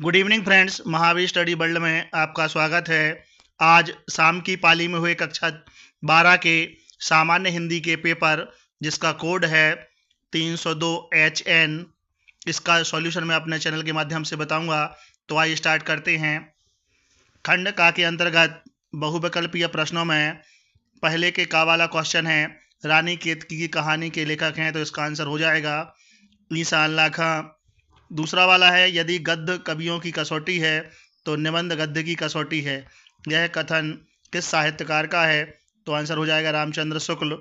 Good evening friends, Mahavir study world में आपका स्वागत है। आज शाम की पाली में हुए कक्षा 12 के सामान्य हिंदी के पेपर जिसका कोड है 302HN, इसका सॉल्यूशन मैं अपने चैनल के माध्यम से बताऊंगा। तो आइए स्टार्ट करते हैं। खंड का के अंतर्गत बहुविकल्पीय प्रश्नों में पहले के का वाला क्वेश्चन है, रानी केतकी की कहानी के लेखक हैं, तो इसका आंसर हो जाएगा ईसा अल्लाह खां। दूसरा वाला है, यदि गद्य कवियों की कसौटी है तो निबंध गद्य की कसौटी है, यह कथन किस साहित्यकार का है, तो आंसर हो जाएगा रामचंद्र शुक्ल।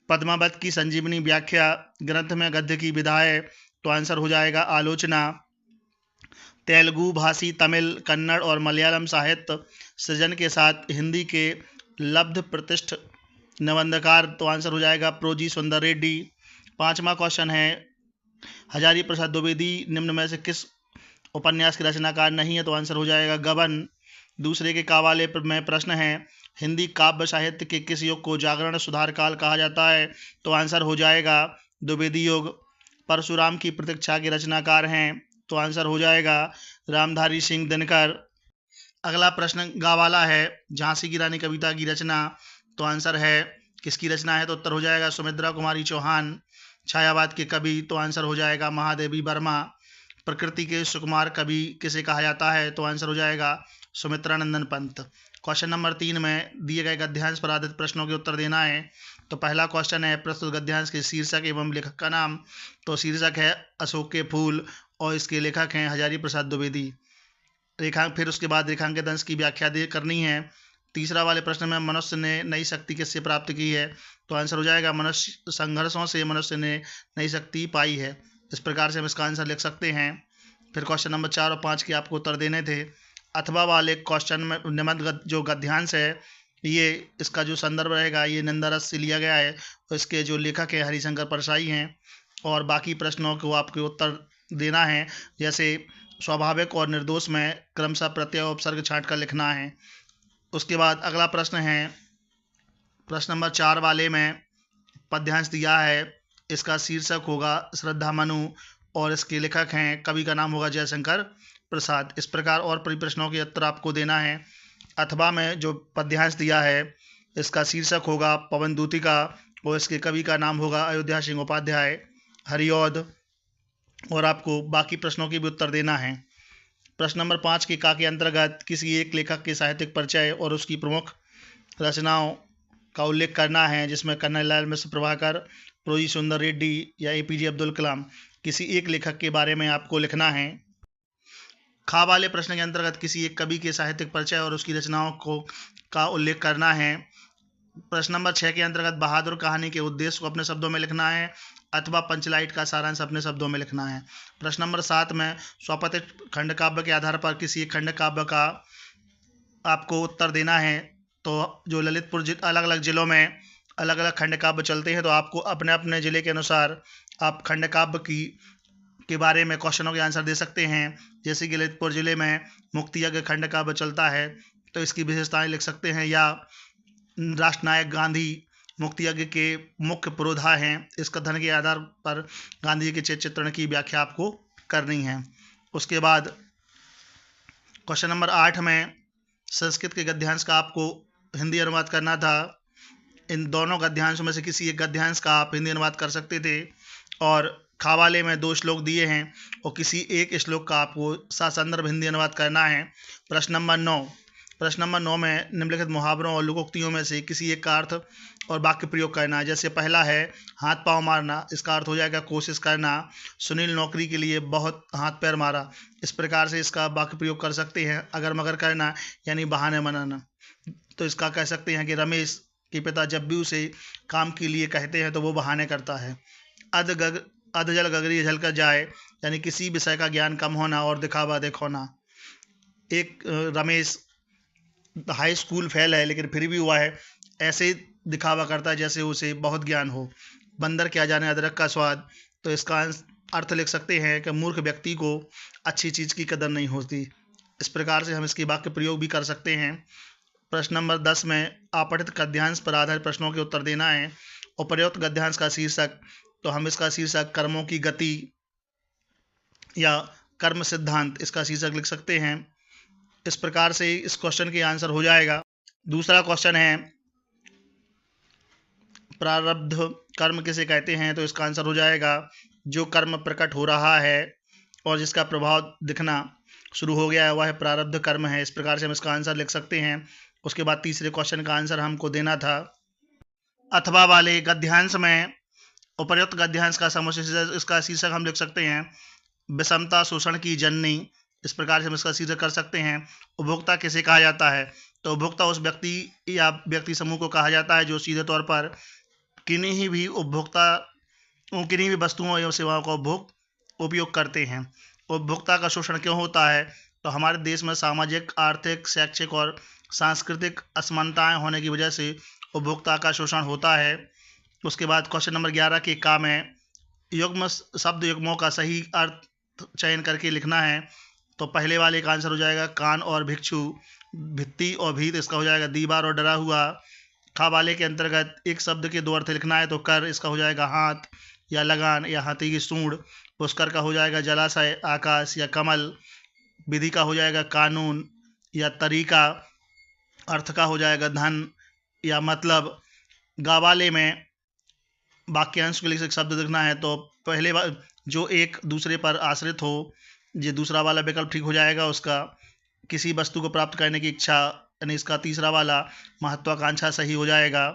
पद्मावत की संजीवनी व्याख्या ग्रंथ में गद्य की विधा है, तो आंसर हो जाएगा आलोचना। तेलुगु भाषी तमिल, कन्नड़ और मलयालम साहित्य सृजन के साथ हिंदी के लब्ध प्रतिष्ठ निबंधकार, तो आंसर हो जाएगा प्रोजी सुंदर रेड्डी। पांचवा क्वेश्चन है, हजारी प्रसाद द्विवेदी निम्न में से किस उपन्यास के रचनाकार नहीं है, तो आंसर हो जाएगा गबन। दूसरे के कावाले में प्रश्न है, हिंदी काव्य साहित्य के किस युग को जागरण सुधार काल कहा जाता है, तो आंसर हो जाएगा द्विवेदी युग। परशुराम की प्रतीक्षा के रचनाकार हैं, तो आंसर हो जाएगा रामधारी सिंह दिनकर। अगला प्रश्न गा वाला है, झांसी की रानी कविता की रचना, तो आंसर है किसकी रचना है, तो उत्तर हो जाएगा सुमित्रा कुमारी चौहान। छायावाद के कवि, तो आंसर हो जाएगा महादेवी वर्मा। प्रकृति के सुकुमार कवि किसे कहा जाता है, तो आंसर हो जाएगा सुमित्रानंदन पंत। क्वेश्चन नंबर 3 में दिए गए गद्यांश पर आधारित प्रश्नों के उत्तर देना है। तो पहला क्वेश्चन है, प्रस्तुत गद्यांश के शीर्षक एवं लेखक का नाम, तो शीर्षक है अशोक के फूल और इसके लेखक हैं हजारी प्रसाद द्विवेदी। फिर उसके बाद रेखांकित अंश की व्याख्या करनी है। तीसरा वाले प्रश्न में मनुष्य ने नई शक्ति किससे प्राप्त की है, तो आंसर हो जाएगा मनुष्य संघर्षों से मनुष्य ने नई शक्ति पाई है। इस प्रकार से हम इसका आंसर लिख सकते हैं। फिर क्वेश्चन नंबर 4 और 5 के आपको उत्तर देने थे। अथवा वाले क्वेश्चन में निबंध जो गद्यांश है, ये इसका जो संदर्भ रहेगा ये नंदारस से लिया गया है, तो इसके जो लेखक हैं हरिशंकर परसाई हैं। और बाकी प्रश्नों को आपको उत्तर देना है, जैसे स्वाभाविक और निर्दोष में क्रमशः प्रत्यय और उपसर्ग छांट कर लिखना है। उसके बाद अगला प्रश्न है, प्रश्न नंबर 4 वाले में पद्यांश दिया है, इसका शीर्षक होगा श्रद्धा मनु और इसके लेखक हैं, कवि का नाम होगा जयशंकर प्रसाद। इस प्रकार और प्रश्नों के उत्तर आपको देना है। अथवा में जो पद्यांश दिया है, इसका शीर्षक होगा पवन दूतिका और इसके कवि का नाम होगा अयोध्या सिंह उपाध्याय हरिऔध। और आपको बाकी प्रश्नों के भी उत्तर देना है। प्रश्न नंबर 5 के का के अंतर्गत किसी एक लेखक के साहित्यिक परिचय और उसकी प्रमुख रचनाओं का उल्लेख करना है, जिसमें कन्हैयालाल मिश्र प्रभाकर, प्रोजी सुंदर रेड्डी या APJ अब्दुल कलाम, किसी एक लेखक के बारे में आपको लिखना है। खा वाले प्रश्न के अंतर्गत किसी एक कवि के साहित्यिक परिचय और उसकी रचनाओं को का उल्लेख करना है। प्रश्न नंबर 6 के अंतर्गत बहादुर कहानी के उद्देश्य को अपने शब्दों में लिखना है अथवा पंचलाइट का सारांश अपने शब्दों में लिखना है। प्रश्न नंबर 7 में स्वपतित खंड काव्य के आधार पर किसी एक खंड काव्य का आपको उत्तर देना है। तो जो ललितपुर अलग अलग जिलों में अलग अलग खंड काव्य चलते हैं, तो आपको अपने अपने ज़िले के अनुसार आप खंड काव्य के बारे में क्वेश्चनों के आंसर दे सकते हैं। जैसे कि ललितपुर ज़िले में मुक्ति यज्ञ खंड काव्य चलता है, तो इसकी विशेषताएं लिख सकते हैं। या राष्ट्रनायक गांधी मुक्ति यज्ञ के मुख्य पुरोधा हैं, इस कथन के आधार पर गांधी जी के चित्रण की व्याख्या आपको करनी है। उसके बाद क्वेश्चन नंबर 8 में संस्कृत के गद्यांश का आपको हिंदी अनुवाद करना था। इन दोनों गद्यांशों में से किसी एक गद्यांश का आप हिंदी अनुवाद कर सकते थे। और खावाले में 2 श्लोक दिए हैं और किसी एक श्लोक का आपको ससंदर्भ हिंदी अनुवाद करना है। प्रश्न नंबर 9 में निम्नलिखित मुहावरों और लोकोक्तियों में से किसी एक का अर्थ और वाक्य प्रयोग करना है। जैसे पहला है हाथ पांव मारना, इसका अर्थ हो जाएगा कोशिश करना। सुनील नौकरी के लिए बहुत हाथ पैर मारा, इस प्रकार से इसका वाक्य प्रयोग कर सकते हैं। अगर मगर करना यानी बहाने बनाना, तो इसका कह सकते हैं कि रमेश के पिता जब भी उसे काम के लिए कहते हैं तो वो बहाने करता है। अध जल गगरी झल कर जाए, यानी किसी विषय का ज्ञान कम होना और दिखावा दिखोना। एक रमेश हाई स्कूल फेल है लेकिन फिर भी हुआ है, ऐसे दिखावा करता है जैसे उसे बहुत ज्ञान हो। बंदर क्या जाने अदरक का स्वाद, तो इसका अर्थ लिख सकते हैं कि मूर्ख व्यक्ति को अच्छी चीज़ की कदर नहीं होती। इस प्रकार से हम इसके वाक्य प्रयोग भी कर सकते हैं। प्रश्न नंबर 10 में आपठित गद्यांश पर आधारित प्रश्नों के उत्तर देना है। उपर्युक्त गद्यांश का शीर्षक, तो हम इसका शीर्षक कर्मों की गति या कर्म सिद्धांत, इसका शीर्षक लिख सकते हैं। इस प्रकार से इस क्वेश्चन के आंसर हो जाएगा। दूसरा क्वेश्चन है प्रारब्ध कर्म किसे कहते हैं, तो इसका आंसर हो जाएगा जो कर्म प्रकट हो रहा है और जिसका प्रभाव दिखना शुरू हो गया है वह प्रारब्ध कर्म है। इस प्रकार से हम इसका आंसर लिख सकते हैं। उसके बाद तीसरे क्वेश्चन का आंसर हमको देना था। अथवा वाले गद्यांश में उपर्युक्त गद्यांश का समुच्चय, इसका शीर्षक हम लिख सकते हैं विषमता शोषण की जननी। इस प्रकार से हम इसका शीर्षक कर सकते हैं। उपभोक्ता किसे कहा जाता है, तो उपभोक्ता उस व्यक्ति या व्यक्ति समूह को कहा जाता है जो सीधे तौर पर किन्हीं भी वस्तुओं एवं सेवाओं का उपयोग करते हैं। उपभोक्ता का शोषण क्यों होता है, तो हमारे देश में सामाजिक, आर्थिक, शैक्षिक और सांस्कृतिक असमानताएं होने की वजह से उपभोक्ता का शोषण होता है। उसके बाद क्वेश्चन नंबर 11 के का में युग्म शब्द युग्मों का सही अर्थ चयन करके लिखना है। तो पहले वाले का आंसर हो जाएगा कान और भिक्षु, भित्ति और भीत, इसका हो जाएगा दीवार और डरा हुआ। खा वाले के अंतर्गत एक शब्द के दो अर्थ लिखना है, तो कर, इसका हो जाएगा हाथ या लगान या हाथी की सूंड। पुष्कर का हो जाएगा जलाशय, आकाश या कमल। विधि का हो जाएगा कानून या तरीका। अर्थ का हो जाएगा धन या मतलब। गा वाले में वाक्यांश के लिए शब्द लिखना है, तो पहले जो एक दूसरे पर आश्रित हो, ये दूसरा वाला विकल्प ठीक हो जाएगा उसका। किसी वस्तु को प्राप्त करने की इच्छा, यानी इसका तीसरा वाला महत्वाकांक्षा सही हो जाएगा।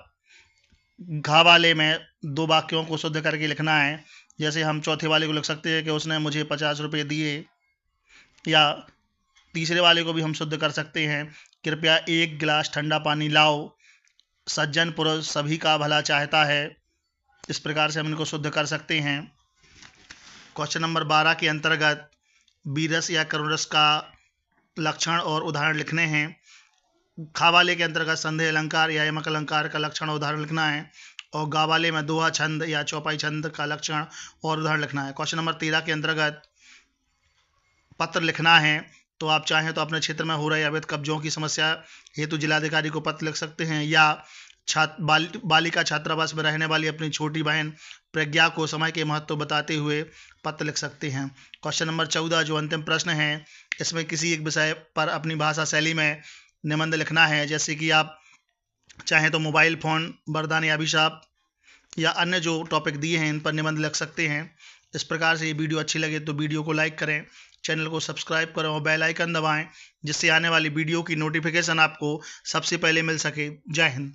घा वाले में दो वाक्यों को शुद्ध करके लिखना है, जैसे हम चौथे वाले को लिख सकते हैं कि उसने मुझे 50 रुपये दिए, या तीसरे वाले को भी हम शुद्ध कर सकते हैं कृपया 1 गिलास ठंडा पानी लाओ, सज्जन पुरुष सभी का भला चाहता है। इस प्रकार से हम इनको शुद्ध कर सकते हैं। क्वेश्चन नंबर 12 के अंतर्गत बीरस या करुणरस का लक्षण और उदाहरण लिखने हैं। खा वाले के अंतर्गत संदेह अलंकार या यमक अलंकार का लक्षण और उदाहरण लिखना है, और गा वाले में दोहा छंद या चौपाई छंद का लक्षण और उदाहरण लिखना है। क्वेश्चन नंबर 13 के अंतर्गत पत्र लिखना है, तो आप चाहें तो अपने क्षेत्र में हो रहे अवैध कब्जों की समस्या हेतु जिलाधिकारी को पत्र लिख सकते हैं, या बालिका छात्रावास में रहने वाली अपनी छोटी बहन प्रज्ञा को समय के महत्व बताते हुए पत्र लिख सकते हैं। क्वेश्चन नंबर 14 जो अंतिम प्रश्न है, इसमें किसी एक विषय पर अपनी भाषा शैली में निबंध लिखना है, जैसे कि आप चाहें तो मोबाइल फ़ोन, वरदान या अभिशाप, या अन्य जो टॉपिक दिए हैं इन पर निबंध लिख सकते हैं। इस प्रकार से ये वीडियो अच्छी लगे तो वीडियो को लाइक करें, चैनल को सब्सक्राइब करें और बेल आइकन दबाएं, जिससे आने वाली वीडियो की नोटिफिकेशन आपको सबसे पहले मिल सके। जय हिंद।